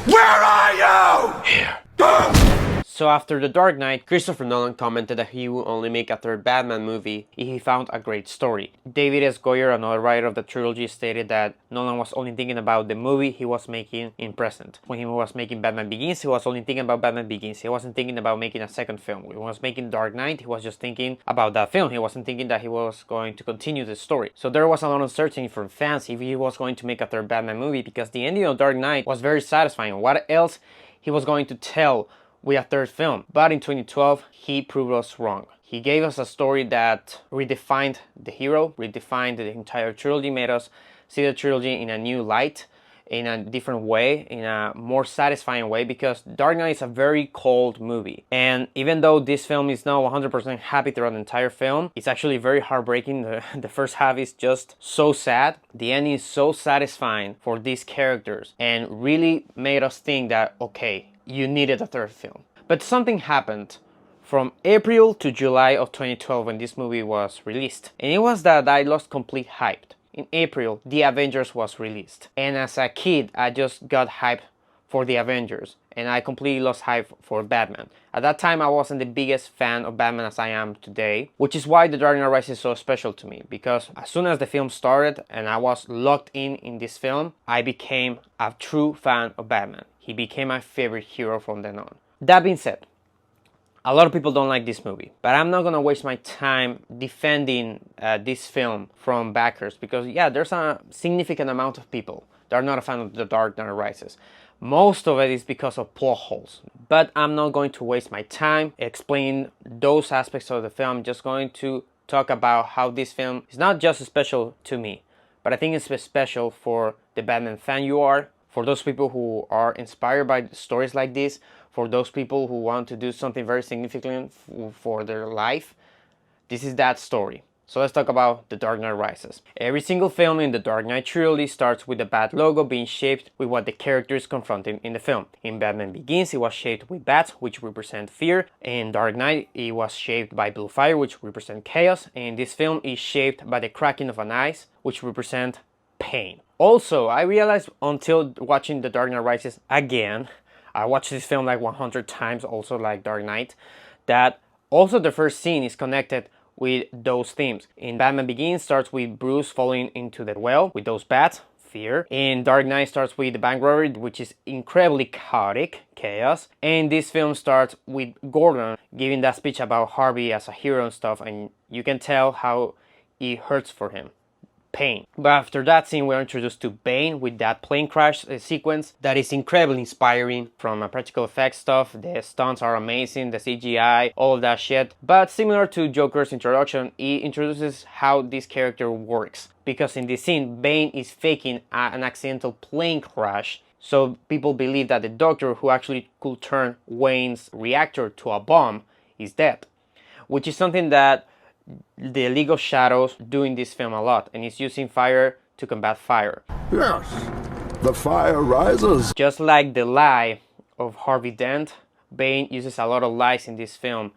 Where are you? Here. So after The Dark Knight, Christopher Nolan commented that he would only make a third Batman movie if he found a great story. David S. Goyer, another writer of the trilogy, stated that Nolan was only thinking about the movie he was making in present. When he was making Batman Begins, he was only thinking about Batman Begins. He wasn't thinking about making a second film. When he was making Dark Knight, he was just thinking about that film. He wasn't thinking that he was going to continue the story. So there was a lot of uncertainty from fans if he was going to make a third Batman movie, because the ending of Dark Knight was very satisfying. What else he was going to tell with a third film? But in 2012, he proved us wrong. He gave us a story that redefined the hero, redefined the entire trilogy, made us see the trilogy in a new light, in a different way, in a more satisfying way, because Dark Knight is a very cold movie. And even though this film is not 100% happy throughout the entire film, it's actually very heartbreaking. The first half is just so sad. The ending is so satisfying for these characters and really made us think that, okay, you needed a third film. But something happened from April to July of 2012 when this movie was released. And it was that I lost complete hype. In April, The Avengers was released. And as a kid, I just got hyped for The Avengers. And I completely lost hype for Batman. At that time, I wasn't the biggest fan of Batman as I am today. Which is why The Dark Knight Rises is so special to me. Because as soon as the film started and I was locked in this film, I became a true fan of Batman. He became my favorite hero from then on. That being said, a lot of people don't like this movie, but I'm not gonna waste my time defending this film from backers, because yeah, there's a significant amount of people that are not a fan of The Dark Knight Rises. Most of it is because of plot holes, but I'm not going to waste my time explaining those aspects of the film. I'm just going to talk about how this film is not just special to me, but I think it's special for the Batman fan you are, for those people who are inspired by stories like this, for those people who want to do something very significant for their life. This is that story. So let's talk about The Dark Knight Rises. Every single film in the Dark Knight trilogy starts with the Bat logo being shaped with what the character is confronting in the film. In Batman Begins, it was shaped with bats, which represent fear. In Dark Knight, it was shaped by blue fire, which represent chaos. And this film is shaped by the cracking of an ice, which represent pain. Also, I realized until watching The Dark Knight Rises again, I watched this film like 100 times, also like Dark Knight, that also the first scene is connected with those themes. In Batman Begins starts with Bruce falling into the well with those bats, fear. In Dark Knight starts with the bank robbery, which is incredibly chaotic, chaos. And this film starts with Gordon giving that speech about Harvey as a hero and stuff, and you can tell how it hurts for him. Pain. But after that scene, we're introduced to Bane with that plane crash sequence that is incredibly inspiring from a practical effects stuff. The stunts are amazing, the CGI, all of that shit. But similar to Joker's introduction, it introduces how this character works. Because in this scene, Bane is faking an accidental plane crash. So people believe that the doctor who actually could turn Wayne's reactor to a bomb is dead. Which is something that the League of Shadows do in this film a lot, and it's using fire to combat fire. Yes, the fire rises. Just like the lie of Harvey Dent, Bane uses a lot of lies in this film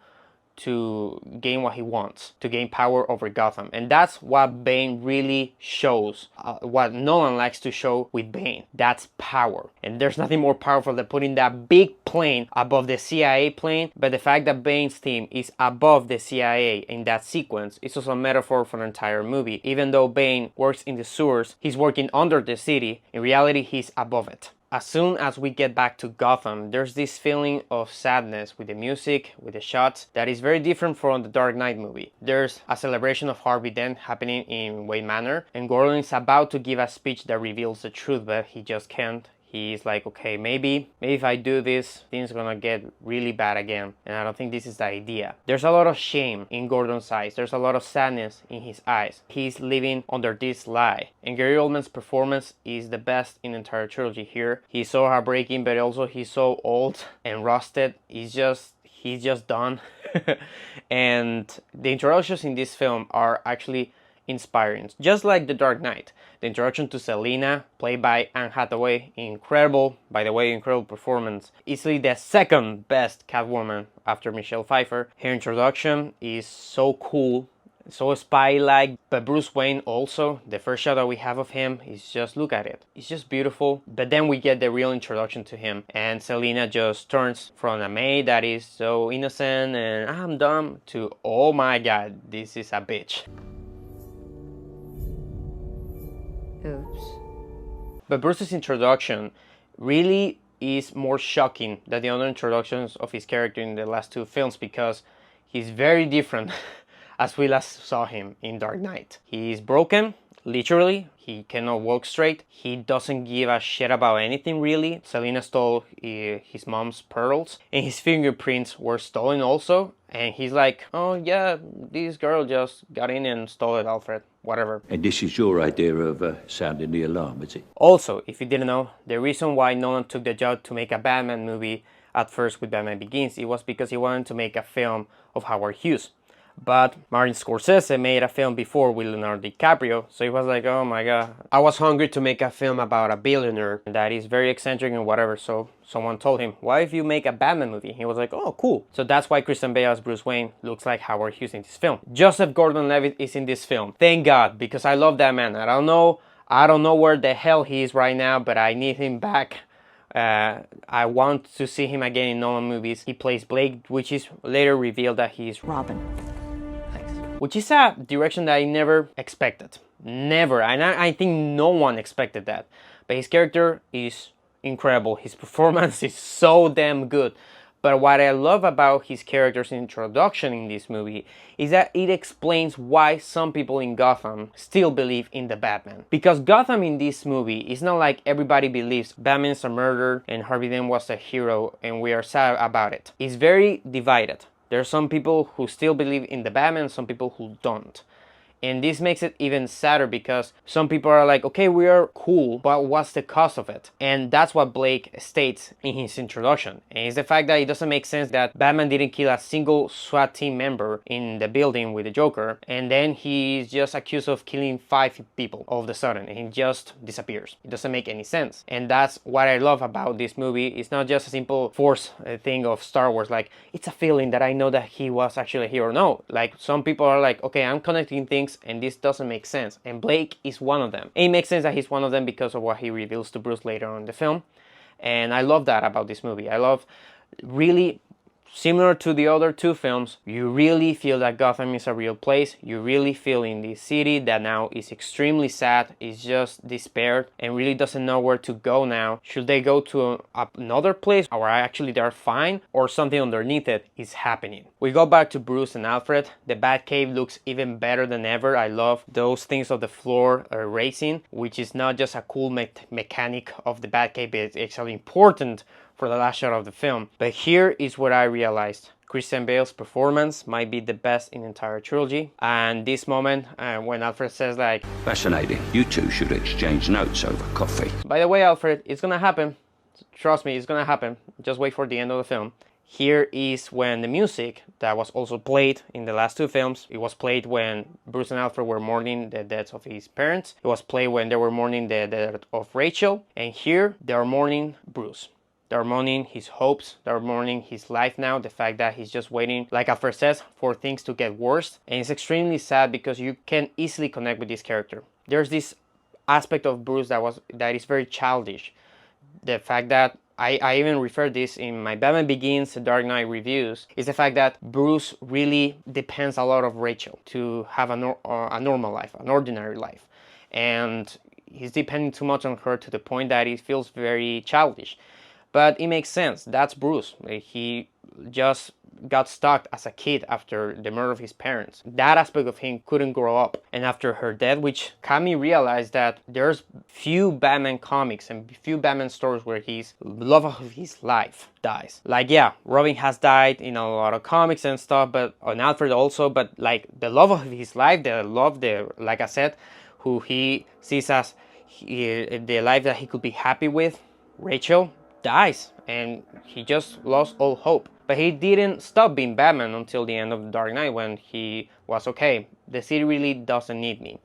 to gain what he wants, to gain power over Gotham. And that's what Bane really shows, what Nolan likes to show with Bane. That's power. And there's nothing more powerful than putting that big plane above the CIA plane, but the fact that Bane's team is above the CIA in that sequence is also a metaphor for the entire movie. Even though Bane works in the sewers, he's working under the city. In reality, he's above it. As soon as we get back to Gotham, there's this feeling of sadness with the music, with the shots, that is very different from the Dark Knight movie. There's a celebration of Harvey Dent happening in Wayne Manor, and Gordon is about to give a speech that reveals the truth, but he just can't. He's like, okay, maybe if I do this, things are gonna get really bad again. And I don't think this is the idea. There's a lot of shame in Gordon's eyes. There's a lot of sadness in his eyes. He's living under this lie. And Gary Oldman's performance is the best in the entire trilogy here. He's so heartbreaking, but also he's so old and rusted. He's just done. And the introductions in this film are actually inspiring, just like The Dark Knight. The introduction to Selina, played by Anne Hathaway, incredible performance. Easily the second best Catwoman after Michelle Pfeiffer. Her introduction is so cool. so spy-like. But Bruce Wayne also, the first shot that we have of him is just, look at it, it's just beautiful. But then we get the real introduction to him, and Selina just turns from a maid that is so innocent and I'm dumb to, oh my god, this is a bitch. Oops. But Bruce's introduction really is more shocking than the other introductions of his character in the last two films, because he's very different as we last saw him in Dark Knight. He's broken, literally. He cannot walk straight. He doesn't give a shit about anything really. Selina stole his mom's pearls, and his fingerprints were stolen also. And he's like, oh yeah, this girl just got in and stole it, Alfred. Whatever. And this is your idea of sounding the alarm, is it? Also, if you didn't know, the reason why Nolan took the job to make a Batman movie at first with Batman Begins, it was because he wanted to make a film of Howard Hughes. But Martin Scorsese made a film before with Leonardo DiCaprio, so he was like, oh my god, I was hungry to make a film about a billionaire that is very eccentric and whatever, so someone told him, why if you make a Batman movie? He was like, oh cool. So that's why Christian Bale as Bruce Wayne looks like Howard Hughes in this film. Joseph Gordon-Levitt is in this film. Thank God, because I love that man. I don't know where the hell he is right now, but I need him back. I want to see him again in Nolan movies. He plays Blake, which is later revealed that he's Robin. which is a direction that I never expected. Never. And I think no one expected that. But his character is incredible. His performance is so damn good. But what I love about his character's introduction in this movie is that it explains why some people in Gotham still believe in the Batman. Because Gotham in this movie is not like everybody believes Batman's a murderer and Harvey Dent was a hero and we are sad about it. It's very divided. There are some people who still believe in the Batman, some people who don't. And this makes it even sadder because some people are like, okay, we are cool, but what's the cost of it? And that's what Blake states in his introduction. And it's the fact that it doesn't make sense that Batman didn't kill a single SWAT team member in the building with the Joker, and then he's just accused of killing 5 people all of a sudden, and he just disappears. It doesn't make any sense. And that's what I love about this movie. It's not just a simple force thing of Star Wars, like, it's a feeling that I know that he was actually a hero. No, like, some people are like, okay, I'm connecting things and this doesn't make sense, and Blake is one of them. And it makes sense that he's one of them because of what he reveals to Bruce later on in the film, and I love that about this movie. I love, really similar to the other two films, you really feel that Gotham is a real place. You really feel in this city that now is extremely sad, is just despaired, and really doesn't know where to go now. Should they go to another place, or actually they're fine, or something underneath it is happening? We go back to Bruce and Alfred. The Batcave looks even better than ever. I love those things of the floor racing, which is not just a cool mechanic of the Batcave, it's actually important for the last shot of the film. But here is what I realized. Christian Bale's performance might be the best in the entire trilogy. And this moment, when Alfred says like, Fascinating. You two should exchange notes over coffee. by the way, Alfred, it's gonna happen. Trust me, it's gonna happen. Just wait for the end of the film. Here is when the music that was also played in the last two films, it was played when Bruce and Alfred were mourning the deaths of his parents. It was played when they were mourning the death of Rachel. And here, they are mourning Bruce. They're mourning his hopes, they're mourning his life now, the fact that he's just waiting, like Alfred says, for things to get worse. And it's extremely sad because you can easily connect with this character. There's this aspect of Bruce that is very childish. The fact that, I even refer this in my Batman Begins Dark Knight reviews, is the fact that Bruce really depends a lot of Rachel to have a normal life, an ordinary life. And he's depending too much on her to the point that it feels very childish. But it makes sense. That's Bruce. He just got stuck as a kid after the murder of his parents. That aspect of him couldn't grow up. And after her death, which had me realize that there's few Batman comics and few Batman stories where his love of his life dies. Like, yeah, Robin has died in a lot of comics and stuff, but on Alfred also, but like the love of his life, like I said, who he sees as the life that he could be happy with, Rachel, dies, and he just lost all hope. But he didn't stop being Batman until the end of the Dark Knight, when he was okay, the city really doesn't need me.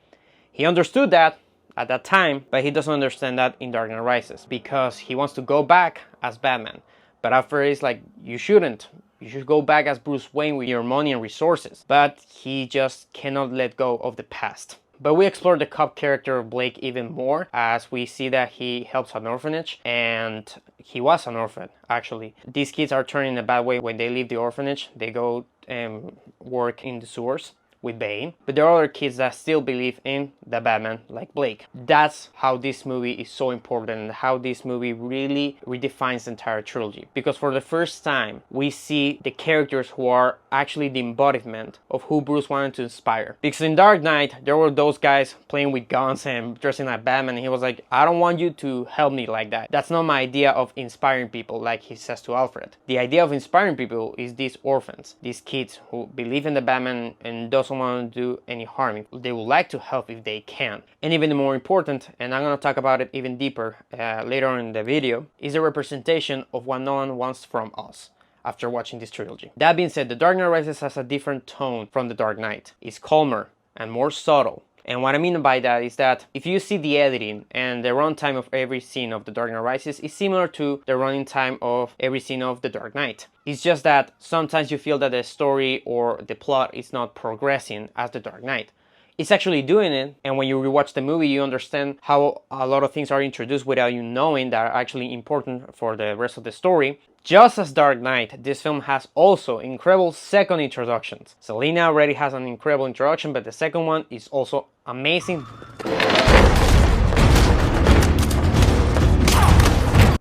He understood that at that time, but he doesn't understand that in Dark Knight Rises, because he wants to go back as Batman. But Alfred is like, you shouldn't. You should go back as Bruce Wayne with your money and resources. But he just cannot let go of the past. But we explore the cop character of Blake even more as we see that he helps an orphanage, and he was an orphan actually. These kids are turning in a bad way when they leave the orphanage. They go and work in the sewers with Bane, but there are other kids that still believe in the Batman like Blake. That's how this movie is so important and how this movie really redefines the entire trilogy, because for the first time we see the characters who are actually the embodiment of who Bruce wanted to inspire. Because in Dark Knight there were those guys playing with guns and dressing like Batman, and he was like, I don't want you to help me like that. That's not my idea of inspiring people, like he says to Alfred. The idea of inspiring people is these orphans, these kids who believe in the Batman and doesn't want to do any harm. They would like to help if they can. And even more important, and I'm going to talk about it even deeper later on in the video, is the representation of what Nolan wants from us after watching this trilogy. That being said, The Dark Knight Rises has a different tone from The Dark Knight. It's calmer and more subtle. And what I mean by that is that if you see the editing and the runtime of every scene of The Dark Knight Rises is similar to the running time of every scene of The Dark Knight. It's just that sometimes you feel that the story or the plot is not progressing as The Dark Knight. It's actually doing it, and when you rewatch the movie you understand how a lot of things are introduced without you knowing that are actually important for the rest of the story. Just as Dark Knight, this film has also incredible second introductions. Selina already has an incredible introduction, but the second one is also amazing.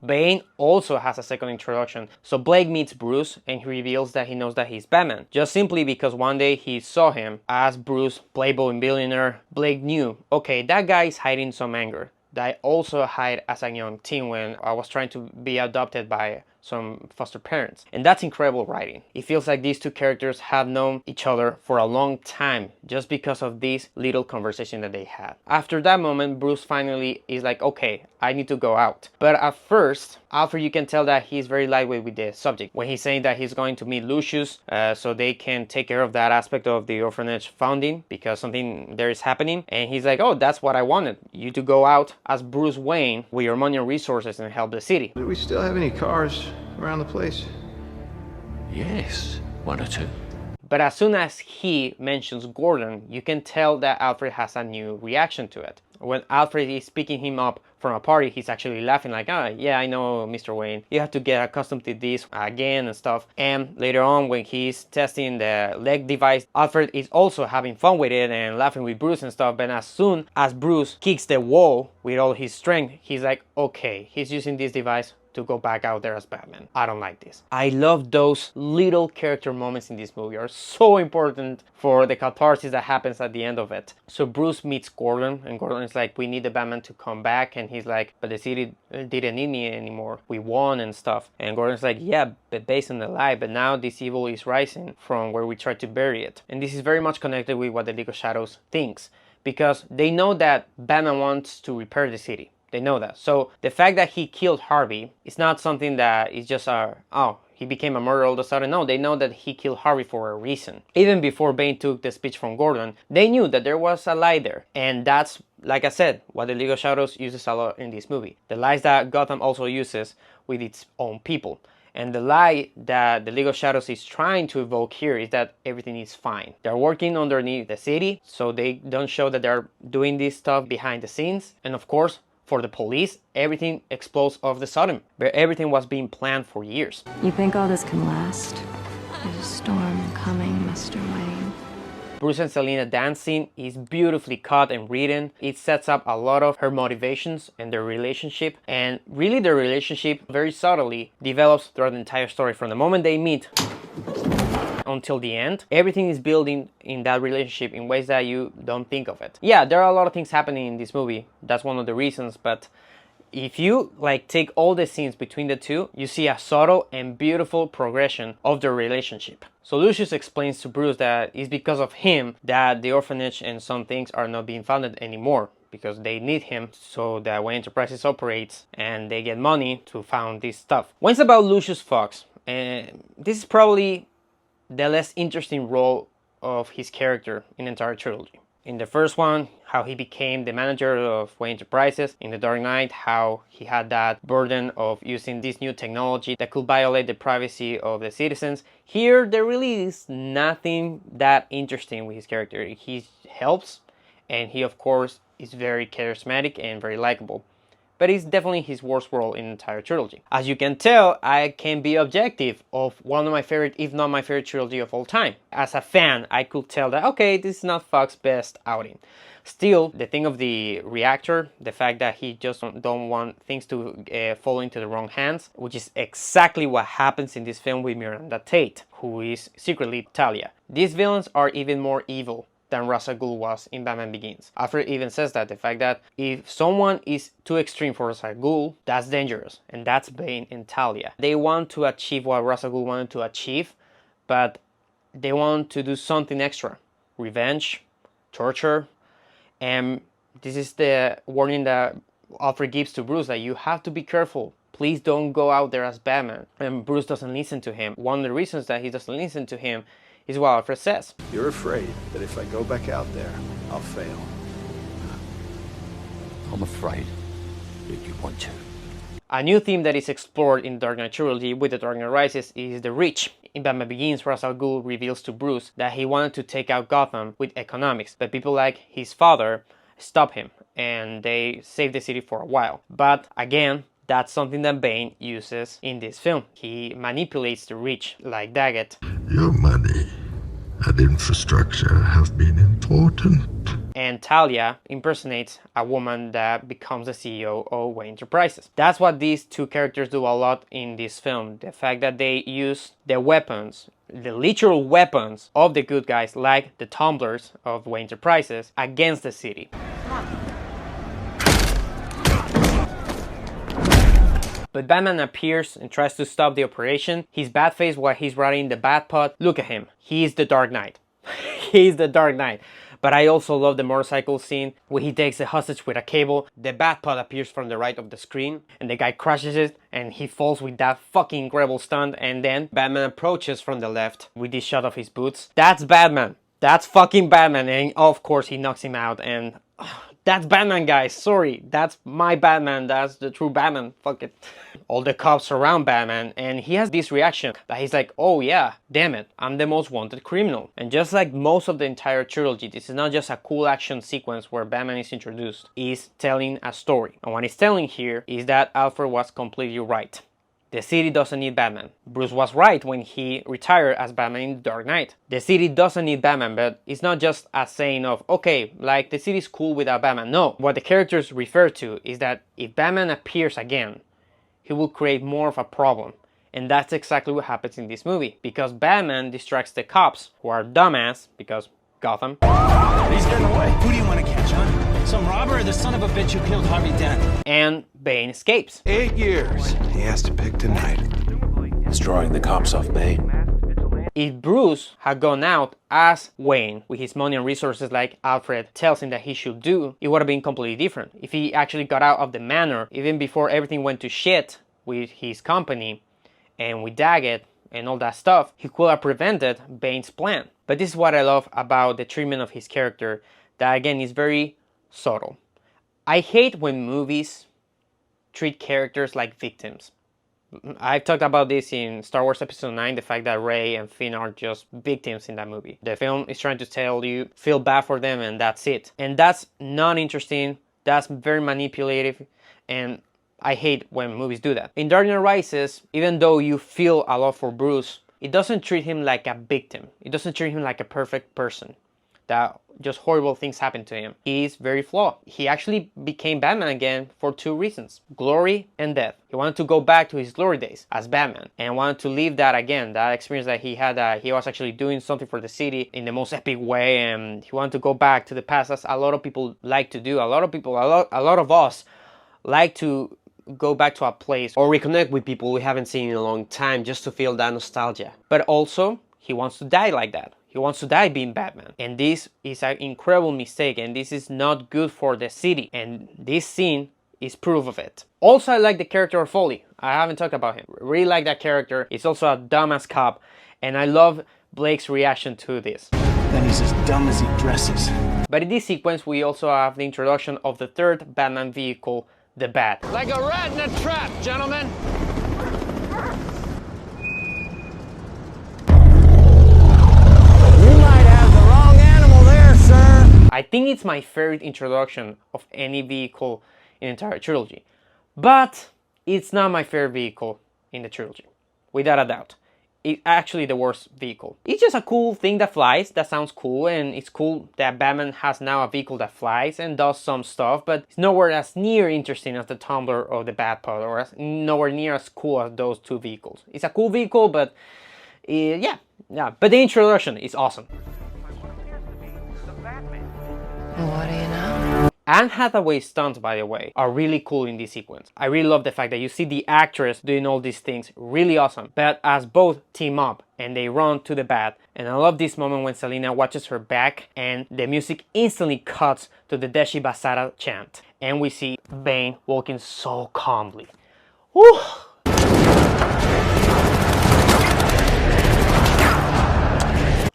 Bane also has a second introduction. So Blake meets Bruce and he reveals that he knows that he's Batman. Just simply because one day he saw him as Bruce, playboy and billionaire. Blake knew, okay, that guy is hiding some anger that I also hide as a young teen when I was trying to be adopted by some foster parents. And that's incredible writing. It feels like these two characters have known each other for a long time just because of this little conversation that they had. After that moment, Bruce finally is like, okay, I need to go out. But at first, Alfred, you can tell that he's very lightweight with the subject. When he's saying that he's going to meet Lucius so they can take care of that aspect of the orphanage founding because something there is happening. And he's like, oh, that's what I wanted. You to go out as Bruce Wayne with your money and resources and help the city. Do we still have any cars around the place? Yes, one or two. But as soon as he mentions Gordon, you can tell that Alfred has a new reaction to it. When Alfred is picking him up from a party, he's actually laughing like, ah, yeah, I know, Mr. Wayne. You have to get accustomed to this again and stuff. And later on, when he's testing the leg device, Alfred is also having fun with it and laughing with Bruce and stuff. But as soon as Bruce kicks the wall with all his strength, he's like, okay, he's using this device to go back out there as Batman. I don't like this. I love those little character moments in this movie. Are so important for the catharsis that happens at the end of it. So Bruce meets Gordon and Gordon is like, we need the Batman to come back, and he's like, but the city didn't need me anymore. We won and stuff. And Gordon's like, yeah, but based on the lie, but now this evil is rising from where we tried to bury it. And this is very much connected with what the League of Shadows thinks, because they know that Batman wants to repair the city. They know that. So the fact that he killed Harvey is not something that is just oh, he became a murderer all of a sudden. No, they know that he killed Harvey for a reason. Even before Bane took the speech from Gordon, they knew that there was a lie there. And that's, like I said, what the League of Shadows uses a lot in this movie. The lies that Gotham also uses with its own people. And the lie that the League of Shadows is trying to evoke here is that everything is fine. They're working underneath the city, so they don't show that they're doing this stuff behind the scenes. And of course, for the police, everything explodes off the sudden, but everything was being planned for years. You think all this can last? There's a storm coming, Mr. Wayne. Bruce and Selina dancing is beautifully cut and written. It sets up a lot of her motivations and their relationship, and really their relationship very subtly develops throughout the entire story. From the moment they meet until the end, everything is building in that relationship in ways that you don't think of it. Yeah, there are a lot of things happening in this movie. That's one of the reasons, but if you take all the scenes between the two, you see a subtle and beautiful progression of their relationship. So Lucius explains to Bruce that it's because of him that the orphanage and some things are not being funded anymore, because they need him so that when Enterprises operates and they get money to found this stuff. When it's about Lucius Fox, and this is probably the less interesting role of his character in the entire trilogy. In the first one, how he became the manager of Wayne Enterprises in The Dark Knight, how he had that burden of using this new technology that could violate the privacy of the citizens. Here, there really is nothing that interesting with his character. He helps, and he, of course, is very charismatic and very likable. But it's definitely his worst role in the entire trilogy. As you can tell, I can be objective of one of my favorite, if not my favorite trilogy of all time. As a fan, I could tell that, okay, this is not Fox's best outing. Still, the thing of the reactor, the fact that he just don't want things to fall into the wrong hands, which is exactly what happens in this film with Miranda Tate, who is secretly Talia. These villains are even more evil than Ra's al Ghul was in Batman Begins. Alfred even says that, the fact that if someone is too extreme for Ra's al Ghul, that's dangerous, and that's Bane and Talia. They want to achieve what Ra's al Ghul wanted to achieve, but they want to do something extra. Revenge, torture, and this is the warning that Alfred gives to Bruce, that you have to be careful. Please don't go out there as Batman. And Bruce doesn't listen to him. One of the reasons that he doesn't listen to him is what Alfred says. You're afraid that if I go back out there, I'll fail. I'm afraid that you want to. A new theme that is explored in the Dark Knight trilogy with The Dark Knight Rises is the rich. In Batman Begins, Ra's al Ghul reveals to Bruce that he wanted to take out Gotham with economics, but people like his father stop him, and they save the city for a while. But again, that's something that Bane uses in this film. He manipulates the rich, like Daggett. Your money and infrastructure have been important. And Talia impersonates a woman that becomes the CEO of Wayne Enterprises. That's what these two characters do a lot in this film. The fact that they use the weapons, the literal weapons of the good guys, like the tumblers of Wayne Enterprises, against the city. But Batman appears and tries to stop the operation. He's bat-faced while he's riding the Batpod. Look at him. He's the Dark Knight. He's the Dark Knight. But I also love the motorcycle scene where he takes the hostage with a cable. The Batpod appears from the right of the screen and the guy crashes it and he falls with that fucking incredible stunt, and then Batman approaches from the left with this shot of his boots. That's Batman. That's fucking Batman, and of course he knocks him out, and that's Batman, guys. Sorry, that's my Batman. That's the true Batman. Fuck it. All the cops surround Batman, and he has this reaction that he's like, oh yeah, damn it, I'm the most wanted criminal. And just like most of the entire trilogy, this is not just a cool action sequence where Batman is introduced. He's telling a story. And what he's telling here is that Alfred was completely right. The city doesn't need Batman. Bruce was right when he retired as Batman in The Dark Knight. The city doesn't need Batman, but it's not just a saying of, okay, like the city's cool without Batman. No, what the characters refer to is that if Batman appears again, he will create more of a problem. And that's exactly what happens in this movie. Because Batman distracts the cops, who are dumbass, because Gotham. He's getting away. Who do you want to catch, huh? Some robber or the son of a bitch who killed Harvey Dent? And Bane escapes. 8 years. He has to pick tonight. Destroying the cops off Bane. If Bruce had gone out as Wayne with his money and resources like Alfred tells him that he should do, it would have been completely different. If he actually got out of the manor, even before everything went to shit with his company and with Daggett and all that stuff, he could have prevented Bane's plan. But this is what I love about the treatment of his character, that again is very subtle. I hate when movies treat characters like victims. I've talked about this in Star Wars Episode 9, the fact that Rey and Finn are just victims in that movie. The film is trying to tell you, feel bad for them, and that's it. And that's not interesting, that's very manipulative, and I hate when movies do that. In Dark Knight Rises, even though you feel a lot for Bruce, it doesn't treat him like a victim. It doesn't treat him like a perfect person, that just horrible things happen to him. He is very flawed. He actually became Batman again for two reasons: glory and death. He wanted to go back to his glory days as Batman and wanted to live that again, that experience that he had, that he was actually doing something for the city in the most epic way, and he wanted to go back to the past, as a lot of people like to do. A lot of us like to go back to a place or reconnect with people we haven't seen in a long time just to feel that nostalgia. But also, he wants to die like that. He wants to die being Batman. And this is an incredible mistake, and this is not good for the city. And this scene is proof of it. Also, I like the character of Foley. I haven't talked about him. Really like that character. He's also a dumbass cop, and I love Blake's reaction to this. Then he's as dumb as he dresses. But in this sequence, we also have the introduction of the third Batman vehicle, the Bat. Like a rat in a trap, gentlemen. You might have the wrong animal there, sir. I think it's my favorite introduction of any vehicle in the entire trilogy. But it's not my favorite vehicle in the trilogy, without a doubt. It's actually the worst vehicle. It's just a cool thing that flies, that sounds cool, and it's cool that Batman has now a vehicle that flies and does some stuff, but it's nowhere as near interesting as the Tumbler or the Batpod, or nowhere near as cool as those two vehicles. It's a cool vehicle, but yeah. But the introduction is awesome. What do you know? Anne Hathaway's stunts, by the way, are really cool in this sequence. I really love the fact that you see the actress doing all these things, really awesome. But as both team up and they run to the Bat, and I love this moment when Selina watches her back and the music instantly cuts to the Deshi Basara chant. And we see Bane walking so calmly. Whew.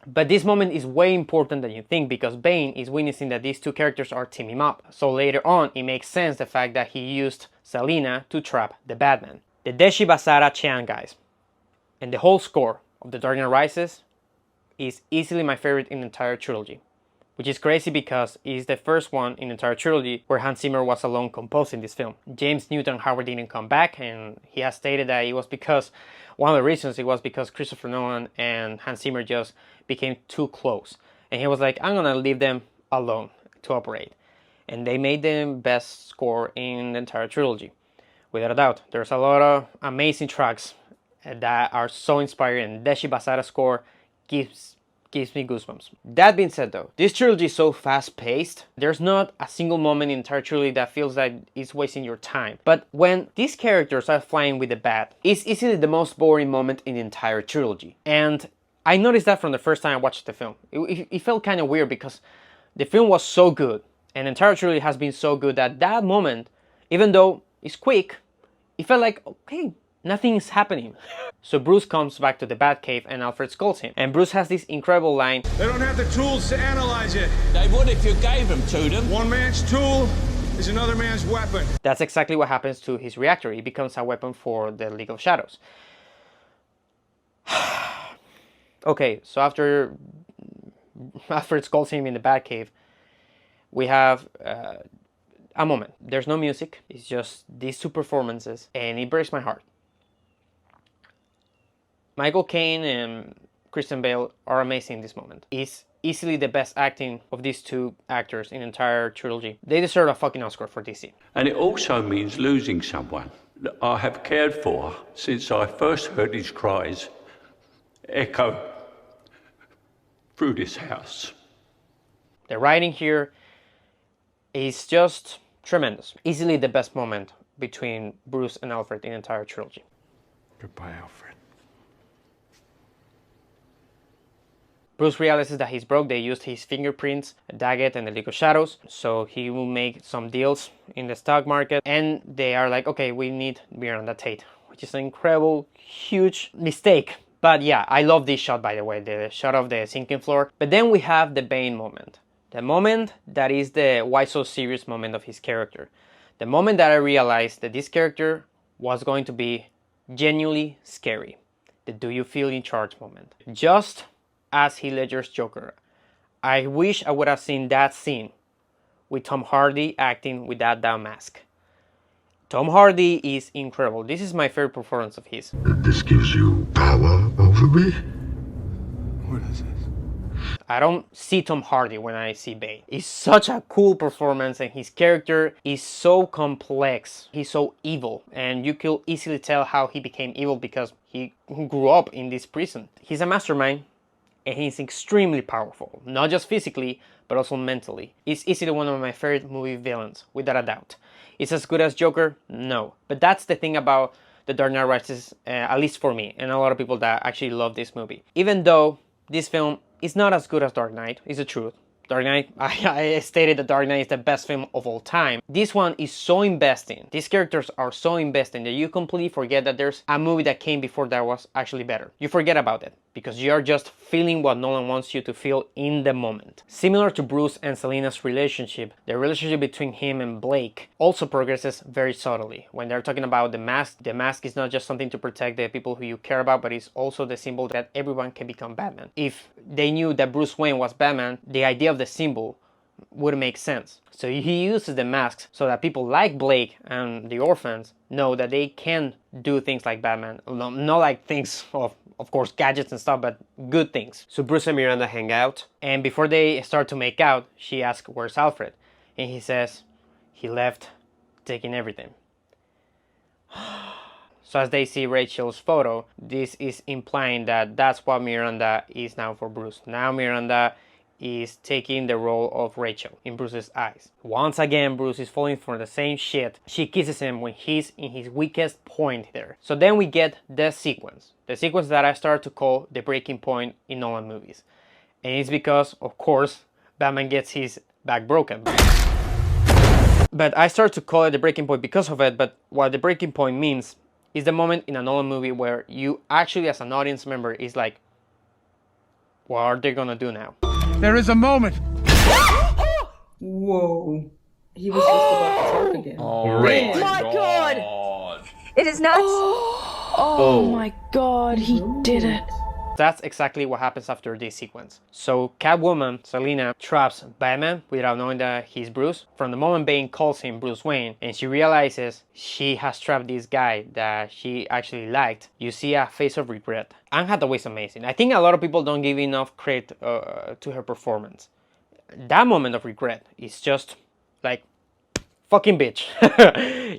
But this moment is way important than you think, because Bane is witnessing that these two characters are teaming up. So later on, it makes sense the fact that he used Selina to trap the Batman. The Deshi Basara chant, guys, and the whole score of The Dark Knight Rises is easily my favorite in the entire trilogy. Which is crazy because it's the first one in the entire trilogy where Hans Zimmer was alone composing this film. James Newton Howard didn't come back, and he has stated that it was because, one of the reasons it was because Christopher Nolan and Hans Zimmer just became too close. And he was like, I'm gonna leave them alone to operate. And they made the best score in the entire trilogy. Without a doubt, there's a lot of amazing tracks that are so inspiring, and Deshi Basara score gives me goosebumps. That being said though, this trilogy is so fast paced, there's not a single moment in the entire trilogy that feels like it's wasting your time. But when these characters are flying with the Bat, it's easily the most boring moment in the entire trilogy. And I noticed that from the first time I watched the film. It felt kind of weird because the film was so good, and the entire trilogy has been so good that that moment, even though it's quick, it felt like, okay, nothing is happening. So Bruce comes back to the Batcave and Alfred scolds him. And Bruce has this incredible line. They don't have the tools to analyze it. They would if you gave them to them. One man's tool is another man's weapon. That's exactly what happens to his reactor. It becomes a weapon for the League of Shadows. Okay, so after Alfred scolds him in the Batcave, we have a moment. There's no music. It's just these two performances, and it breaks my heart. Michael Caine and Christian Bale are amazing in this moment. It's easily the best acting of these two actors in the entire trilogy. They deserve a fucking Oscar for DC. And it also means losing someone that I have cared for since I first heard his cries echo through this house. The writing here is just tremendous. Easily the best moment between Bruce and Alfred in the entire trilogy. Goodbye, Alfred. Bruce realizes that he's broke. They used his fingerprints, Daggett, and the League of Shadows, so he will make some deals in the stock market. And they are like, okay, we need Miranda Tate, which is an incredible, huge mistake. But yeah, I love this shot, by the way, the shot of the sinking floor. But then we have the Bane moment. The moment that is the why so serious moment of his character. The moment that I realized that this character was going to be genuinely scary. The do you feel in charge moment. Just as Heath Ledger's Joker. I wish I would have seen that scene with Tom Hardy acting with that down mask. Tom Hardy is incredible. This is my favorite performance of his. This gives you power over me? What is this? I don't see Tom Hardy when I see Bane. It's such a cool performance, and his character is so complex. He's so evil, and you can easily tell how he became evil because he grew up in this prison. He's a mastermind, and he's extremely powerful, not just physically, but also mentally. He's easily one of my favorite movie villains, without a doubt. Is as good as Joker? No. But that's the thing about The Dark Knight Rises, at least for me, and a lot of people that actually love this movie. Even though this film is not as good as Dark Knight, is the truth. Dark Knight, I stated that Dark Knight is the best film of all time. This one is so investing. These characters are so investing that you completely forget that there's a movie that came before that was actually better. You forget about it. because you're just feeling what Nolan wants you to feel in the moment. Similar to Bruce and Selina's relationship, the relationship between him and Blake also progresses very subtly. When they're talking about the mask is not just something to protect the people who you care about, but it's also the symbol that everyone can become Batman. If they knew that Bruce Wayne was Batman, the idea of the symbol wouldn't make sense. So he uses the masks so that people like Blake and the orphans know that they can do things like Batman. Not like things of course, gadgets and stuff, but good things. So Bruce and Miranda hang out, and before they start to make out, she asks, "Where's Alfred?" And he says, "He left, taking everything." So as they see Rachel's photo, this is implying that that's what Miranda is now for Bruce. Now Miranda is taking the role of Rachel in Bruce's eyes. Once again, Bruce is falling for the same shit. She kisses him when he's in his weakest point there. So then we get the sequence that I start to call the breaking point in Nolan movies. And it's because, of course, Batman gets his back broken. But I start to call it the breaking point because of it, but what the breaking point means is the moment in a Nolan movie where you actually, as an audience member, is like, what are they gonna do now? There is a moment. Whoa. He was just about to talk again. Oh my god! It is nuts. Oh my god, he did it. That's exactly what happens after this sequence. So Catwoman, Selina, traps Batman without knowing that he's Bruce. From the moment Bane calls him Bruce Wayne and she realizes she has trapped this guy that she actually liked, you see a face of regret. Anne Hathaway's amazing. I think a lot of people don't give enough credit to her performance. That moment of regret is just like, fucking bitch.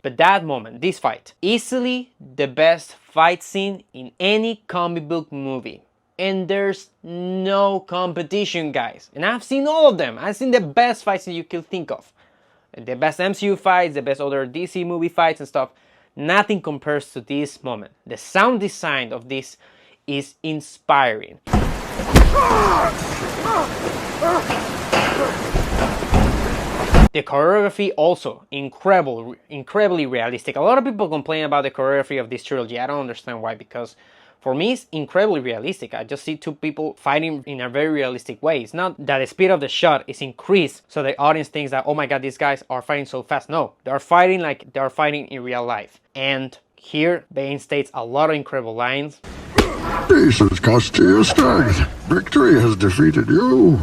But that moment, this fight, easily the best fight scene in any comic book movie. And there's no competition, guys. And I've seen all of them. I've seen the best fights that you could think of. The best MCU fights, the best other DC movie fights and stuff. Nothing compares to this moment. The sound design of this is inspiring. The choreography also incredibly realistic. A lot of people complain about the choreography of this trilogy. I don't understand why, because for me it's incredibly realistic. I just see two people fighting in a very realistic way. It's not that the speed of the shot is increased so the audience thinks that, oh my god, these guys are fighting so fast. No, they're fighting like they're fighting in real life. And here Bane states a lot of incredible lines. Peace has cost you your strength. Victory has defeated you.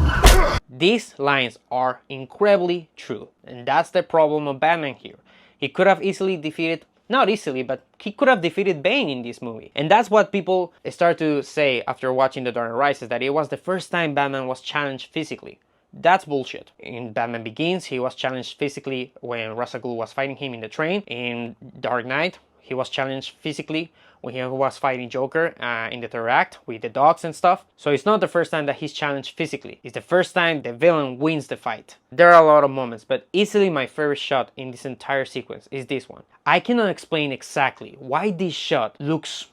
These lines are incredibly true, and that's the problem of Batman here. He could have easily defeated, not easily, but he could have defeated Bane in this movie. And that's what people start to say after watching The Dark Knight Rises, that it was the first time Batman was challenged physically. That's bullshit. In Batman Begins, he was challenged physically when Ra's al Ghul was fighting him in the train. In Dark Knight, he was challenged physically when he was fighting Joker in the third act with the dogs and stuff. So it's not the first time that he's challenged physically. It's the first time the villain wins the fight. There are a lot of moments, but easily my favorite shot in this entire sequence is this one. I cannot explain exactly why this shot looks...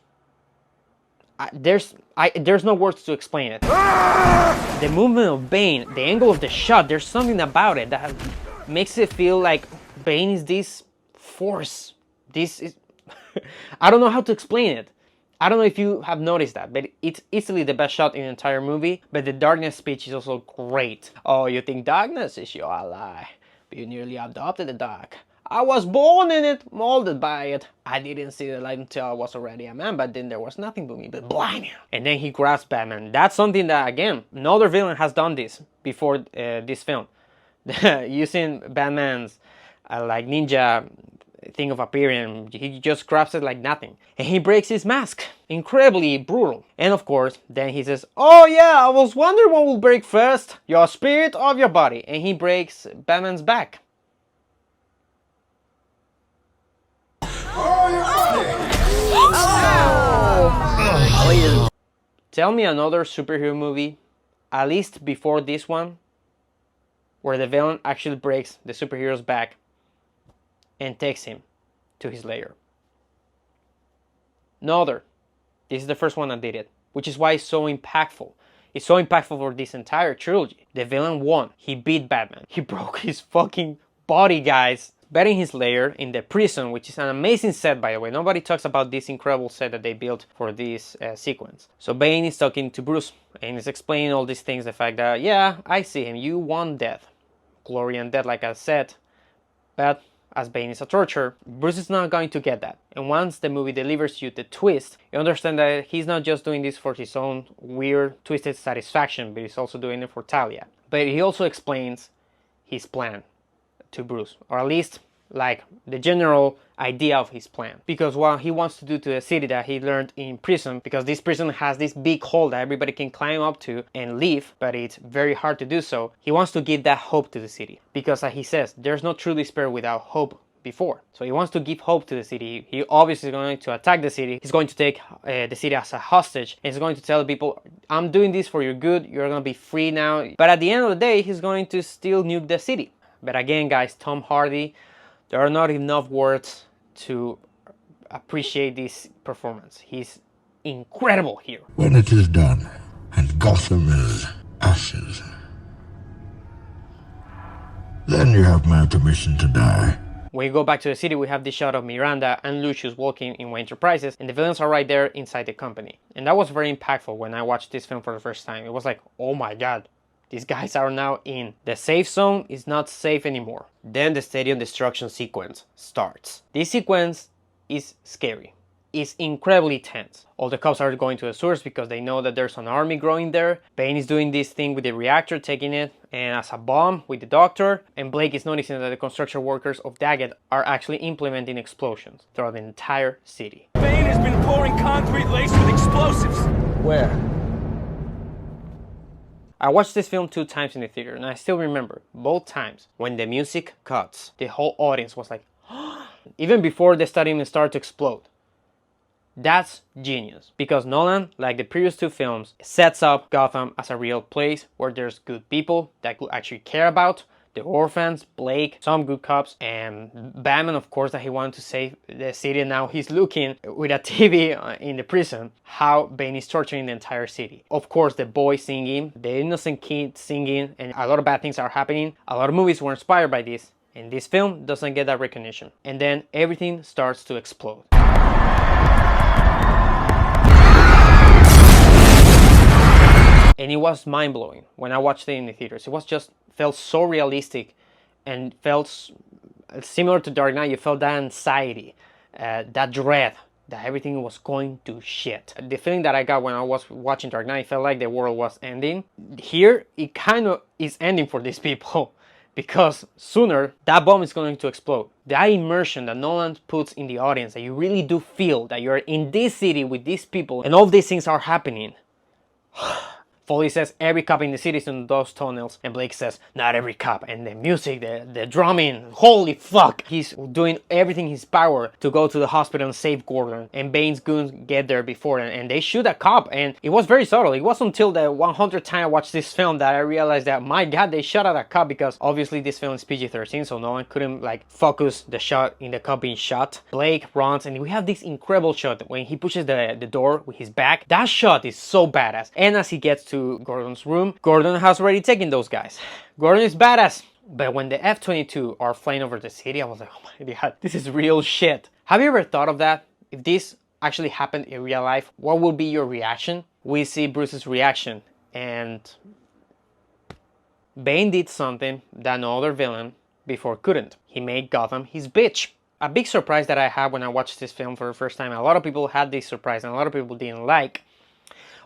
there's no words to explain it. The movement of Bane, the angle of the shot, there's something about it that makes it feel like Bane is this force. This is... I don't know how to explain it. I don't know if you have noticed that, but it's easily the best shot in the entire movie. But the darkness speech is also great. Oh, you think darkness is your ally? But you nearly adopted the dark. I was born in it, molded by it. I didn't see the light until I was already a man, but then there was nothing but me but blind. And then he grabs Batman. That's something that, again, no other villain has done this before this film. Using Batman's like ninja thing of appearing, he just grabs it like nothing. And he breaks his mask. Incredibly brutal. And of course, then he says, oh yeah, I was wondering what will break first, your spirit or your body. And he breaks Batman's back. Tell me another superhero movie, at least before this one, where the villain actually breaks the superhero's back and takes him to his lair. No other. This is the first one that did it, which is why it's so impactful. It's so impactful for this entire trilogy. The villain won. He beat Batman. He broke his fucking body, guys. betting his lair in the prison, which is an amazing set, by the way. Nobody talks about this incredible set that they built for this sequence. So Bane is talking to Bruce and is explaining all these things, the fact that, yeah, I see him, you want death, glory and death, like I said, but as Bane is a torturer, Bruce is not going to get that. And once the movie delivers you the twist, you understand that he's not just doing this for his own weird, twisted satisfaction, but he's also doing it for Talia. But he also explains his plan to Bruce, or at least like the general idea of his plan, because what he wants to do to the city that he learned in prison, because this prison has this big hole that everybody can climb up to and leave, but it's very hard to do so. He wants to give that hope to the city, because as he says, there's no true despair without hope before. So he wants to give hope to the city. He obviously is going to attack the city. He's going to take the city as a hostage, and he's going to tell the people, I'm doing this for your good, you're going to be free now. But at the end of the day, he's going to still nuke the city. But again, guys, Tom Hardy, there are not enough words to appreciate this performance. He's incredible here. When it is done, and Gotham is ashes, then you have my permission to die. When you go back to the city, we have this shot of Miranda and Lucius walking in Wayne Enterprises, and the villains are right there inside the company. And that was very impactful when I watched this film for the first time. It was like, oh my god, these guys are now in. The safe zone is not safe anymore. Then the stadium destruction sequence starts. This sequence is scary. It's incredibly tense. All the cops are going to the sewers because they know that there's an army growing there. Bane is doing this thing with the reactor, taking it and as a bomb with the doctor. And Blake is noticing that the construction workers of Daggett are actually implementing explosions throughout the entire city. Bane has been pouring concrete laced with explosives. Where? I watched this film 2 times in the theater, and I still remember both times when the music cuts, the whole audience was like, even before the stadium started to explode. That's genius, because Nolan, like the previous 2 films, sets up Gotham as a real place where there's good people that could actually care about the orphans, Blake, some good cops, and Batman, of course, that he wanted to save the city. And now he's looking with a TV in the prison how Bane is torturing the entire city. Of course, the boy singing, the innocent kid singing, and a lot of bad things are happening. A lot of movies were inspired by this, and this film doesn't get that recognition. And then everything starts to explode. And it was mind-blowing when I watched it in the theaters. It was just felt so realistic and felt similar to Dark Knight. You felt that anxiety, that dread that everything was going to shit. The feeling that I got when I was watching Dark Knight felt like the world was ending. Here, it kind of is ending for these people because sooner that bomb is going to explode. That immersion that Nolan puts in the audience, that you really do feel that you're in this city with these people and all these things are happening. Foley says every cop in the city is in those tunnels, and Blake says not every cop. And the music, the drumming, holy fuck! He's doing everything in his power to go to the hospital and save Gordon. And Bane's goons get there before, and they shoot a cop. And it was very subtle. It wasn't until the 100th time I watched this film that I realized that, my god, they shot at a cop, because obviously this film is PG-13, so no one couldn't like focus the shot in the cop being shot. Blake runs, and we have this incredible shot when he pushes the door with his back. That shot is so badass. And as he gets to Gordon's room, Gordon has already taken those guys. Gordon is badass. But when the F-22 are flying over the city, I was like, oh my god, this is real shit. Have you ever thought of that? If this actually happened in real life, what would be your reaction? We see Bruce's reaction, and Bane did something that no other villain before couldn't. He made Gotham his bitch. A big surprise that I had when I watched this film for the first time, a lot of people had this surprise and a lot of people didn't like,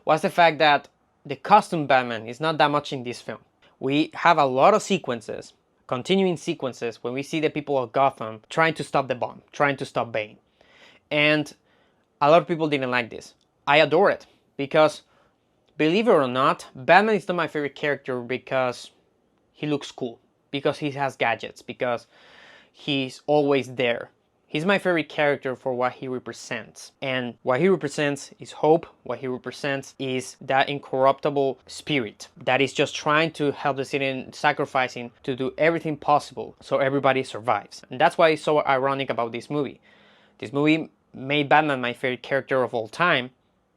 was the fact that the costume Batman is not that much in this film. We have a lot of sequences, continuing sequences, when we see the people of Gotham trying to stop the bomb, trying to stop Bane. And a lot of people didn't like this. I adore it, because believe it or not, Batman is not my favorite character because he looks cool, because he has gadgets, because he's always there. He's my favorite character for what he represents. And what he represents is hope. What he represents is that incorruptible spirit that is just trying to help the city and sacrificing to do everything possible so everybody survives. And that's why it's so ironic about this movie. This movie made Batman my favorite character of all time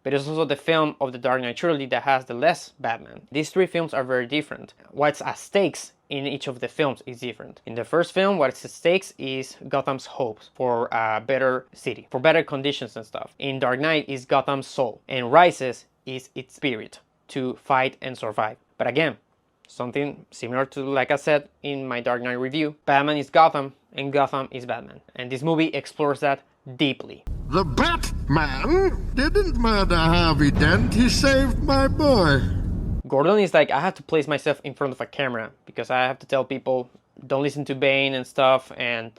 but it's also the film of the Dark Knight trilogy that has the less Batman. These three films are very different. What's at stakes in each of the films is different. In the first film, what's at stakes is Gotham's hopes for a better city, for better conditions and stuff. In Dark Knight is Gotham's soul, and Rises is its spirit to fight and survive. But again, something similar to, like I said in my Dark Knight review, Batman is Gotham and Gotham is Batman. And this movie explores that deeply. The Batman didn't murder Harvey Dent, he saved my boy. Gordon is like, I have to place myself in front of a camera because I have to tell people don't listen to Bane and stuff. And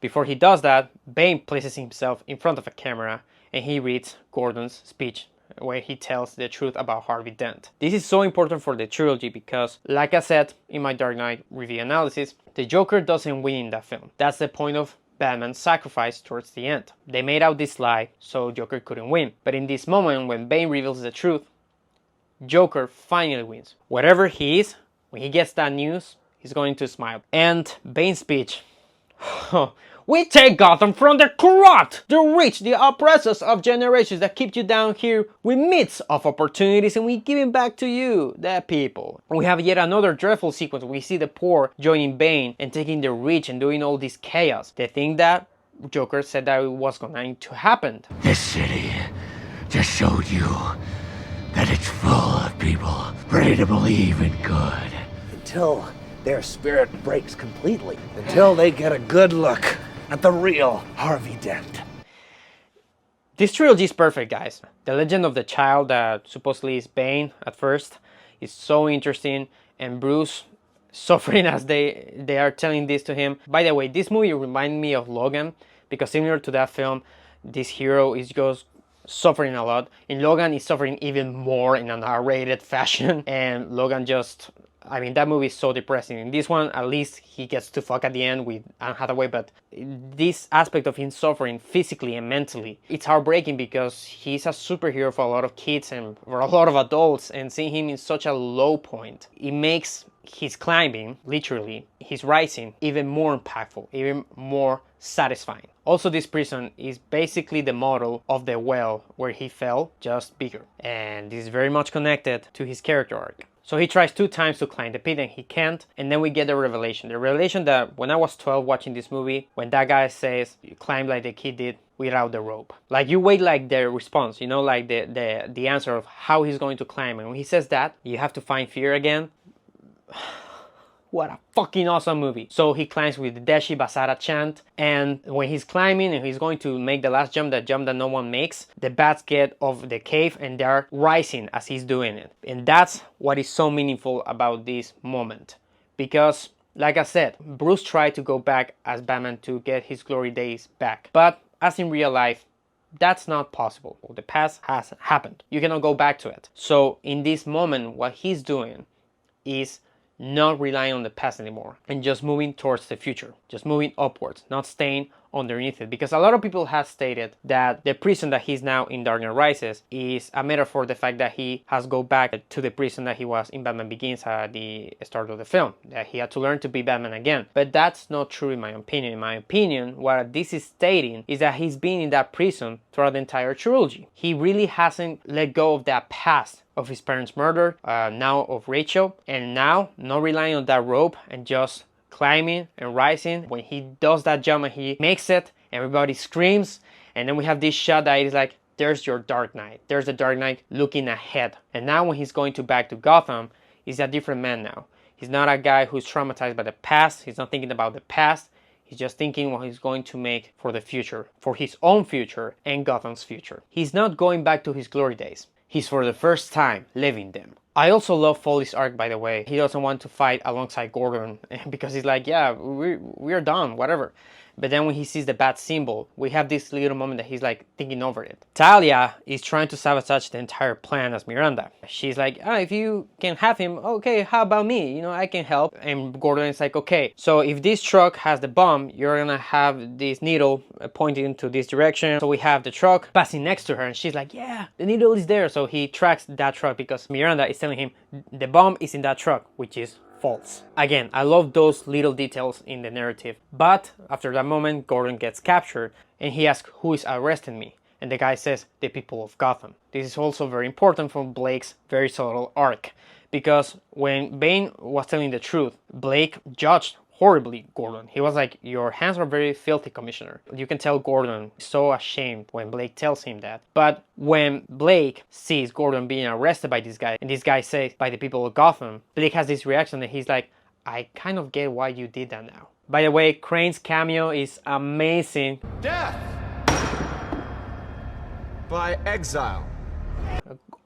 before he does that, Bane places himself in front of a camera and he reads Gordon's speech where he tells the truth about Harvey Dent. This is so important for the trilogy because, like I said in my Dark Knight review analysis, the Joker doesn't win in that film. That's the point of Batman's sacrifice towards the end. They made out this lie so Joker couldn't win. But in this moment when Bane reveals the truth, Joker finally wins. Whatever he is, when he gets that news, he's going to smile. And Bane's speech. We take Gotham from the corrupt, the rich, the oppressors of generations that keep you down here with myths of opportunities, and we give it back to you, the people. We have yet another dreadful sequence. We see the poor joining Bane and taking the rich and doing all this chaos. The thing that Joker said that it was going to happen. This city just showed you that it's full of people ready to believe in good. Until their spirit breaks completely. Until they get a good look at the real Harvey Dent. This trilogy is perfect, guys. The legend of the child that supposedly is Bane at first is so interesting, and Bruce suffering as they are telling this to him. By the way, this movie reminds me of Logan because similar to that film, this hero is just suffering a lot. In Logan, he's suffering even more in an R-rated fashion, and Logan just, I mean, that movie is so depressing. In this one, at least he gets to fuck at the end with Anne Hathaway, but this aspect of him suffering physically and mentally, it's heartbreaking because he's a superhero for a lot of kids and for a lot of adults, and seeing him in such a low point, it makes his climbing, literally, his rising, even more impactful, even more satisfying. Also, this prison is basically the model of the well where he fell, just bigger. And this is very much connected to his character arc. So he tries 2 times to climb the pit and he can't, and then we get the revelation. The revelation that when I was 12 watching this movie, when that guy says, you climb like the kid did without the rope. Like you wait like the response, you know, like the answer of how he's going to climb. And when he says that, you have to find fear again. What a fucking awesome movie. So he climbs with the Deshi Basara chant, and when he's climbing and he's going to make the last jump that no one makes, the bats get off the cave and they're rising as he's doing it. And that's what is so meaningful about this moment. Because, like I said, Bruce tried to go back as Batman to get his glory days back. But as in real life, that's not possible. The past has happened. You cannot go back to it. So in this moment, what he's doing is not relying on the past anymore and just moving towards the future, just moving upwards, not staying underneath it. Because a lot of people have stated that the prison that he's now in Dark Knight Rises is a metaphor for the fact that he has to go back to the prison that he was in Batman Begins at the start of the film, that he had to learn to be Batman again. But that's not true in my opinion. In my opinion, what this is stating is that he's been in that prison throughout the entire trilogy. He really hasn't let go of that past of his parents' murder, now of Rachel, and now not relying on that rope and just climbing and rising. When he does that jump and he makes it, everybody screams, and then we have this shot that is like, there's your Dark Knight. There's the Dark Knight looking ahead. And now when he's going back to Gotham, he's a different man now. He's not a guy who's traumatized by the past. He's not thinking about the past. He's just thinking what he's going to make for the future, for his own future and Gotham's future. He's not going back to his glory days. He's for the first time living them. I also love Foley's arc, by the way. He doesn't want to fight alongside Gordon because he's like, yeah, we're done, whatever. But then when he sees the bat symbol, we have this little moment that he's like thinking over it. Talia is trying to sabotage the entire plan as Miranda. She's like, if you can have him, okay, how about me? You know, I can help. And Gordon is like, okay, so if this truck has the bomb, you're gonna have this needle pointing to this direction. So we have the truck passing next to her and she's like, yeah, the needle is there. So he tracks that truck because Miranda is telling him the bomb is in that truck, which is false. Again, I love those little details in the narrative. But after that moment, Gordon gets captured and he asks, who is arresting me? And the guy says, the people of Gotham. This is also very important for Blake's very subtle arc. Because when Bane was telling the truth, Blake judged horribly Gordon. He was like, your hands are very filthy, Commissioner. You can tell Gordon is so ashamed when Blake tells him that. But when Blake sees Gordon being arrested by this guy, and this guy says, by the people of Gotham, Blake has this reaction and he's like, I kind of get why you did that now. By the way, Crane's cameo is amazing. Death by exile.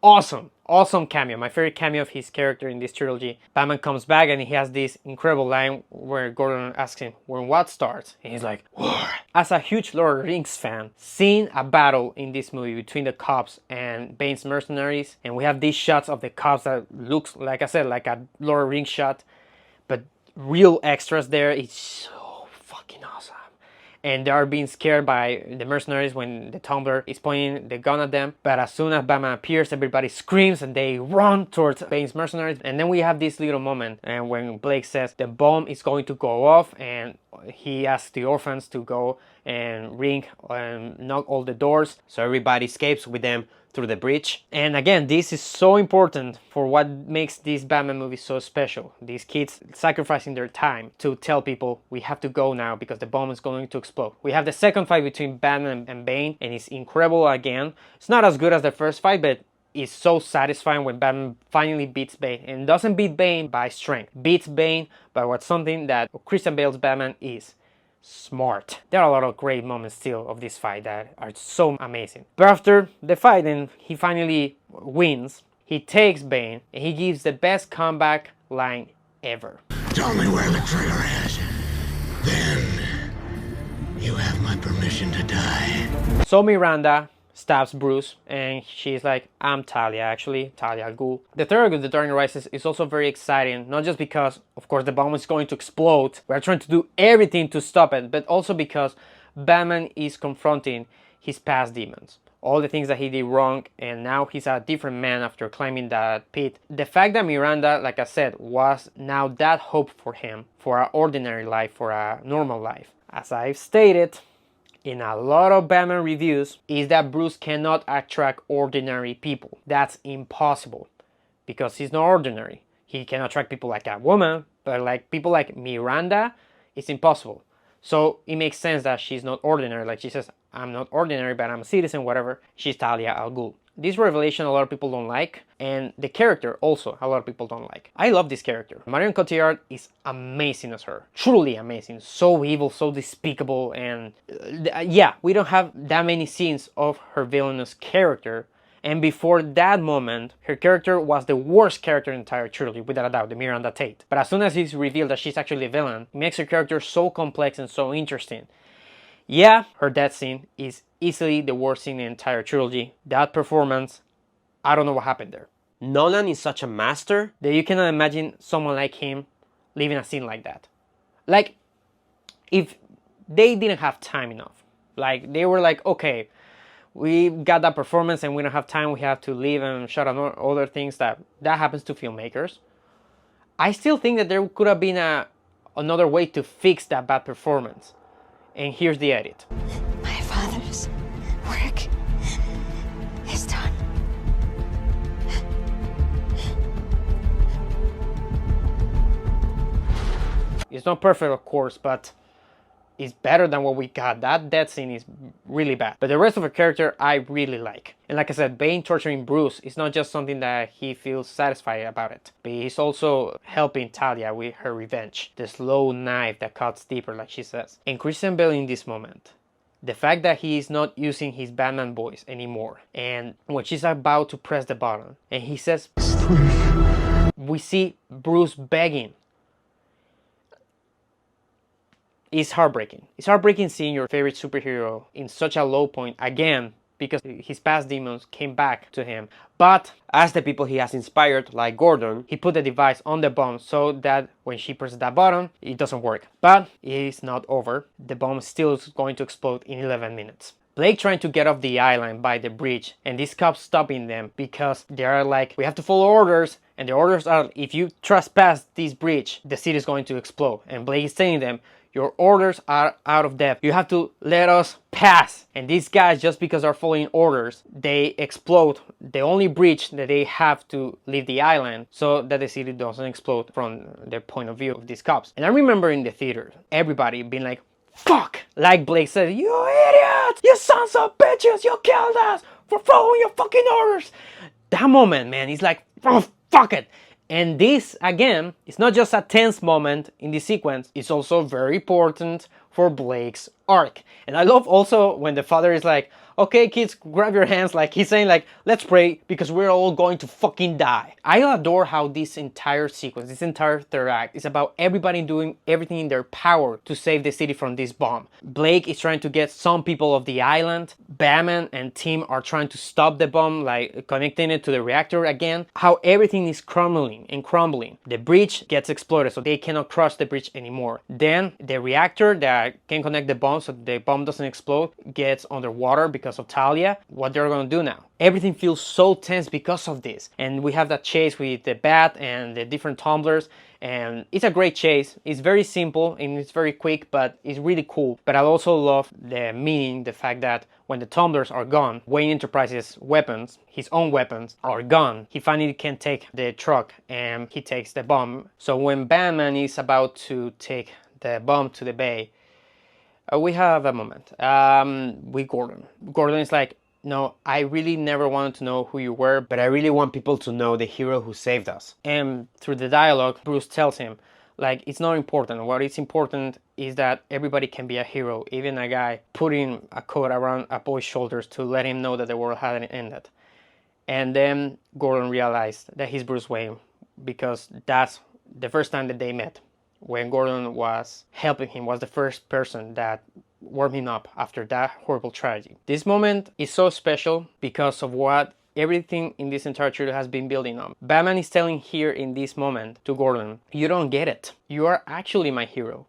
Awesome cameo. My favorite cameo of his character in this trilogy. Batman comes back and he has this incredible line where Gordon asks him, when what starts? And he's like, war. As a huge Lord of the Rings fan, seeing a battle in this movie between the cops and Bane's mercenaries, and we have these shots of the cops that looks, like I said, like a Lord of the Rings shot, but real extras there. It's so fucking awesome. And they are being scared by the mercenaries when the Tumbler is pointing the gun at them. But as soon as Batman appears, everybody screams and they run towards Bane's mercenaries. And then we have this little moment and when Blake says the bomb is going to go off, and he asks the orphans to go and ring and knock all the doors so everybody escapes with them through the bridge. And again, this is so important for what makes this Batman movie so special. These kids sacrificing their time to tell people we have to go now because the bomb is going to explode. We have the second fight between Batman and Bane, and it's incredible again. It's not as good as the first fight, but it's so satisfying when Batman finally beats Bane, and doesn't beat Bane by strength, beats Bane by what's something that Christian Bale's Batman is: smart. There are a lot of great moments still of this fight that are so amazing. But after the fight and he finally wins, he takes Bane and he gives the best comeback line ever. Tell me where the trigger is. Then you have my permission to die. So Miranda stabs Bruce and she's like, I'm Talia, actually, Talia al Ghul. The third arc of The Dark Knight Rises is also very exciting, not just because, of course, the bomb is going to explode. We're trying to do everything to stop it, but also because Batman is confronting his past demons. All the things that he did wrong, and now he's a different man after climbing that pit. The fact that Miranda, like I said, was now that hope for him, for an ordinary life, for a normal life. As I've stated in a lot of Batman reviews, is that Bruce cannot attract ordinary people. That's impossible because he's not ordinary. He can attract people like a woman, but like people like Miranda, it's impossible. So it makes sense that she's not ordinary. Like she says, I'm not ordinary, but I'm a citizen, whatever. She's Talia al Ghul. This revelation a lot of people don't like, and the character also a lot of people don't like. I love this character. Marion Cotillard is amazing as her. Truly amazing. So evil, so despicable, and yeah, we don't have that many scenes of her villainous character. And before that moment, her character was the worst character in the entire trilogy, without a doubt, the Miranda Tate. But as soon as it's revealed that she's actually a villain, it makes her character so complex and so interesting. Yeah, her death scene is easily the worst scene in the entire trilogy. That performance, I don't know what happened there. Nolan is such a master that you cannot imagine someone like him leaving a scene like that. Like, if they didn't have time enough, like they were like, okay, we got that performance and we don't have time, we have to leave and shut down other things, that happens to filmmakers. I still think that there could have been another way to fix that bad performance. And here's the edit. My father's work is done. It's not perfect, of course, but it's better than what we got. That death scene is really bad. But the rest of her character, I really like. And like I said, Bane torturing Bruce is not just something that he feels satisfied about it, but he's also helping Talia with her revenge. The slow knife that cuts deeper, like she says. And Christian Bale in this moment, the fact that he is not using his Batman voice anymore, and when she's about to press the button, and he says, we see Bruce begging. It's heartbreaking. It's heartbreaking seeing your favorite superhero in such a low point again, because his past demons came back to him. But as the people he has inspired, like Gordon, he put the device on the bomb so that when she presses that button, it doesn't work. But it's not over. The bomb still is going to explode in 11 minutes. Blake trying to get off the island by the bridge, and these cops stopping them because they are like, we have to follow orders, and the orders are, if you trespass this bridge, the city is going to explode. And Blake is telling them, Your orders are out of depth. You have to let us pass. And these guys, just because they're following orders, they explode the only bridge that they have to leave the island so that the city doesn't explode from the point of view of these cops. And I remember in the theater, everybody being like, fuck! Like Blake said, you idiots! You sons of bitches! You killed us for following your fucking orders! That moment, man, he's like, oh, fuck it! And this, again, is not just a tense moment in this sequence, it's also very important for Blake's arc. And I love also when the father is like, okay kids, grab your hands, like he's saying like, let's pray because we're all going to fucking die. I adore how this entire sequence, this entire third act is about everybody doing everything in their power to save the city from this bomb. Blake is trying to get some people off the island. Batman and Tim are trying to stop the bomb, like connecting it to the reactor again. How everything is crumbling and crumbling. The bridge gets exploded so they cannot cross the bridge anymore. Then the reactor that can connect the bomb so the bomb doesn't explode gets underwater because of Talia. What they're gonna do now. Everything feels so tense because of this. And we have that chase with the bat and the different tumblers. And it's a great chase. It's very simple and it's very quick, but it's really cool. But I also love the meaning, the fact that when the tumblers are gone, Wayne Enterprises' weapons, his own weapons, are gone. He finally can take the truck and he takes the bomb. So when Batman is about to take the bomb to the bay, we have a moment with Gordon. Gordon is like, no, I really never wanted to know who you were, but I really want people to know the hero who saved us. And through the dialogue, Bruce tells him, like, it's not important. What is important is that everybody can be a hero, even a guy putting a coat around a boy's shoulders to let him know that the world hadn't ended. And then Gordon realized that he's Bruce Wayne because that's the first time that they met. When Gordon was helping him, was the first person that warmed him up after that horrible tragedy. This moment is so special because of what everything in this entire trilogy has been building on. Batman is telling here in this moment to Gordon, you don't get it. You are actually my hero.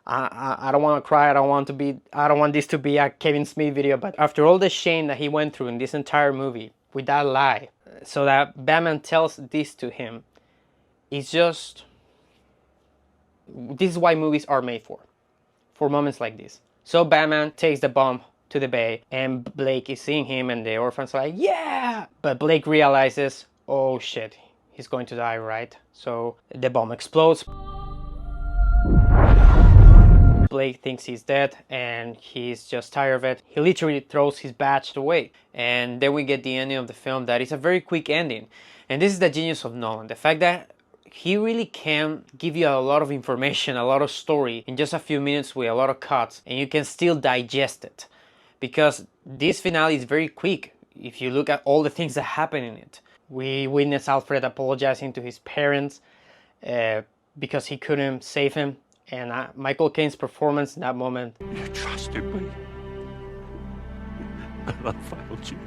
I don't want to cry, I don't want this to be a Kevin Smith video, but after all the shame that he went through in this entire movie with that lie, so that Batman tells this to him, it's just, this is why movies are made for moments like this. So Batman takes the bomb to the bay and Blake is seeing him and the orphans are like, yeah! But Blake realizes, oh shit, he's going to die, right? So the bomb explodes. Blake thinks he's dead and he's just tired of it. He literally throws his badge away. And then we get the ending of the film that is a very quick ending. And this is the genius of Nolan. The fact that he really can give you a lot of information, a lot of story in just a few minutes with a lot of cuts, and you can still digest it. Because this finale is very quick if you look at all the things that happen in it. We witness Alfred apologizing to his parents because he couldn't save him. And Michael Caine's performance in that moment. You trusted me. And I failed you.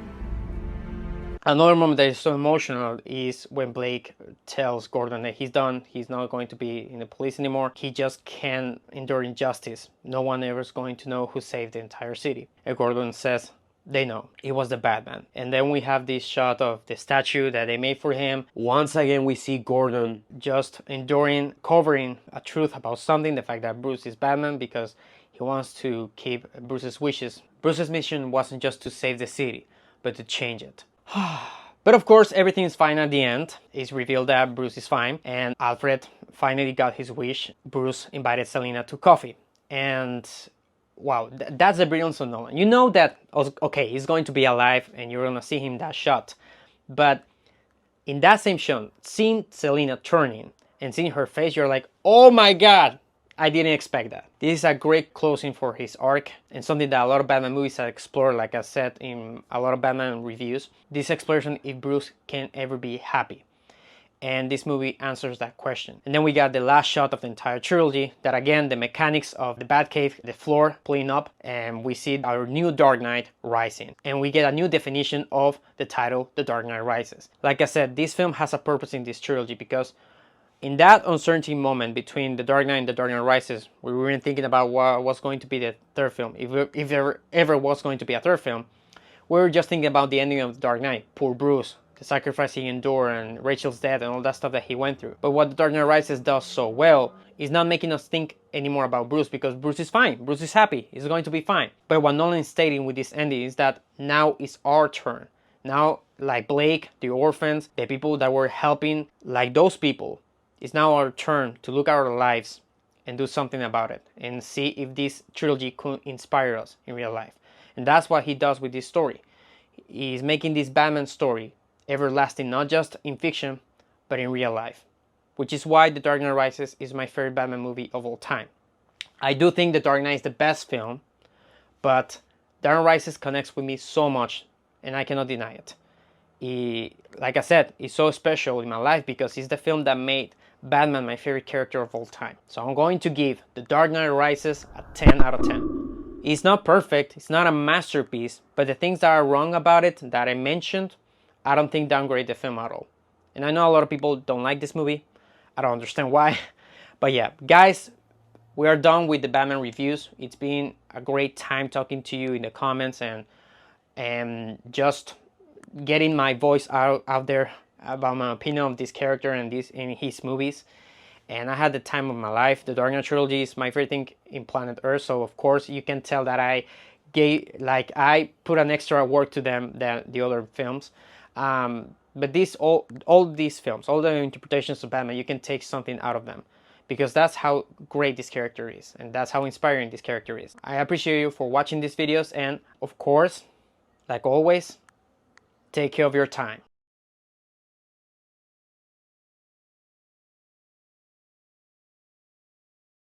Another moment that is so emotional is when Blake tells Gordon that he's done, he's not going to be in the police anymore. He just can't endure injustice. No one ever is going to know who saved the entire city. And Gordon says, they know, it was the Batman. And then we have this shot of the statue that they made for him. Once again, we see Gordon just enduring, covering a truth about something, the fact that Bruce is Batman, because he wants to keep Bruce's wishes. Bruce's mission wasn't just to save the city, but to change it. But of course, everything is fine at the end. It's revealed that Bruce is fine, and Alfred finally got his wish. Bruce invited Selina to coffee. And wow, that's the brilliance of Nolan. You know that, okay, he's going to be alive and you're gonna see him that shot. But in that same shot, seeing Selina turning and seeing her face, you're like, oh my god, I didn't expect that. This is a great closing for his arc and something that a lot of Batman movies have explored, like I said in a lot of Batman reviews. This exploration if Bruce can ever be happy. And this movie answers that question. And then we got the last shot of the entire trilogy, that again, the mechanics of the Batcave, the floor pulling up, and we see our new Dark Knight rising. And we get a new definition of the title, The Dark Knight Rises. Like I said, this film has a purpose in this trilogy because in that uncertainty moment between The Dark Knight and The Dark Knight Rises, we weren't thinking about what was going to be the third film. If there ever was going to be a third film, we were just thinking about the ending of The Dark Knight. Poor Bruce, the sacrifice he endured and Rachel's death and all that stuff that he went through. But what The Dark Knight Rises does so well is not making us think anymore about Bruce, because Bruce is fine, Bruce is happy, he's going to be fine. But what Nolan is stating with this ending is that now it's our turn. Now, like Blake, the orphans, the people that were helping, like those people, it's now our turn to look at our lives and do something about it and see if this trilogy could inspire us in real life. And that's what he does with this story. He's making this Batman story everlasting, not just in fiction, but in real life. Which is why The Dark Knight Rises is my favorite Batman movie of all time. I do think The Dark Knight is the best film, but Dark Knight Rises connects with me so much, and I cannot deny it. Like I said, it's so special in my life because it's the film that made Batman my favorite character of all time. So I'm going to give The Dark Knight Rises a 10 out of 10. It's not perfect, it's not a masterpiece, but the things that are wrong about it that I mentioned, I don't think downgrade the film at all. And I know a lot of people don't like this movie. I don't understand why. But yeah, guys, we are done with the Batman reviews. It's been a great time talking to you in the comments and just getting my voice out there about my opinion of this character and his movies. And I had the time of my life. The Dark Knight trilogy is my favorite thing in planet Earth. So of course you can tell that I put an extra work to them than the other films. But all these films, all the interpretations of Batman, you can take something out of them. Because that's how great this character is. And that's how inspiring this character is. I appreciate you for watching these videos. And of course, like always, take care of your time.